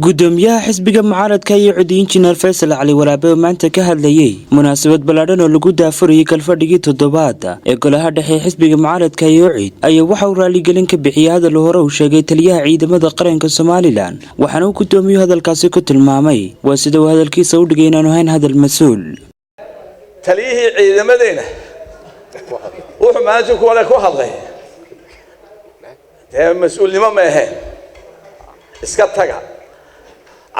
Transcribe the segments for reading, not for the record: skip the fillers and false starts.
gudoomiyaha xisbiga mucaaradka iyo cudi injineer Faysal Cali Waraabe oo maanta ka hadlayay munaasabad ballaaran oo lagu daafurayay kalfadhigii toddobaad ee golaha dhexe xisbiga mucaaradka iyo cid ayaa waxa uu raali gelin ka bixiyay hadal hore uu sheegay taliyaha ciidamada qaranka Soomaaliland waxaana uu gudoomiyuhu hadalkaasi ku tilmaamay waa sida uu hadalkiisa u dhigay inaanu ahayn hadal mas'uul taliyihii ciidamadeena wuxuu maanta ku hadlay mas'uulnimo ma ahayn iska taga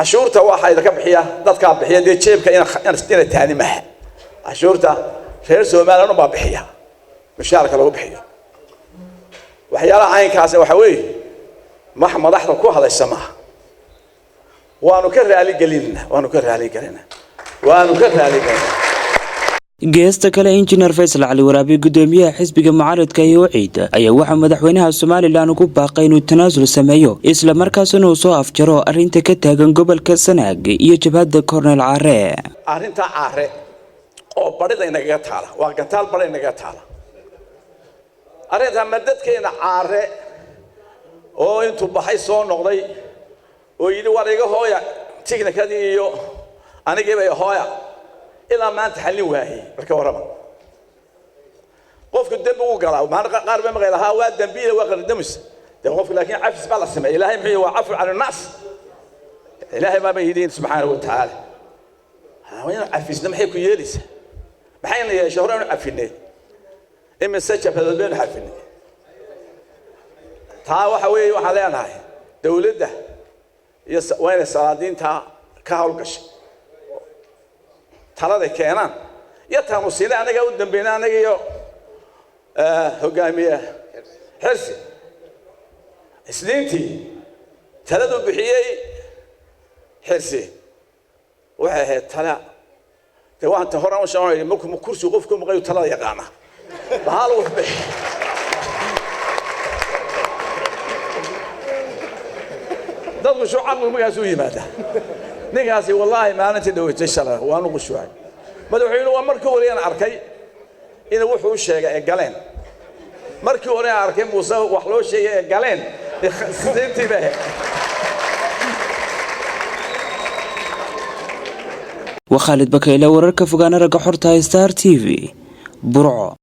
عشورته واحد كبحية ضد كبحية دي شيء كأن ستين الثاني معه عشورته فيرسوا ما لنا ببحية مشارك له بحية وحياة عين كاسة وحوي محمد أحد كوه هذا السماء ونكرر عليه قليلنا ونكرر عليه قليلنا ونكرر عليه قليلنا geesta kale injineer Faysal Cali Waraabe gudoomiyaha xisbiga mucaaradka iyo ciid ayaa waxa madaxweynaha Soomaaliland ugu baaqay inuu tanaasul sameeyo isla markaasna uu soo afjaro arinta ka taagan gobolka Sanaag iyo jabhadda Cornel Caare arinta Caare oo barida inaga taala waa gantaal barida inaga taala arinta madadkeena Caare oo intuu baxay soo noqday oo yiri war iga hooya tignikadii iyo aniga bay hooya إلا ما أنت حلين واهي الكورما قف الدم وقرا ما قارب ما غيرها وادم بيه وقر الدمس قف لكن عفس بالله السماء إلهي محي وعفو على الناس إلهي ما بيدين سبحانه وتعالى وين عفس دم حيكو يليس محينا يا شهرين عفني إما السجف هذا البين عفني تا وحوي وحلينا هاي دولته وين السلاطين تا كهولكش talada keenan ya taamusina anaga u dambeeyna anaga iyo hogaamiye xirsi isliintii taladu bixiyay xirsi waxa ahayd tala waanta hore u shaqeeyay markuu kursi qofku maqayo talada yaqaana bahal wax bixi dadku soo caqli magaas u yimaada ninkaasi wallahi maalintii dhawaytay shalay waan ugu shuucay madaxweynuhu waa markii hore aan arkay in wuxuu u sheegay ee galeen markii hore aan arkay Muuse wax loo sheegay ee galeen sideentii وخالد بكيلة ورركة فقانا رقا حورتها ستار تي في برعو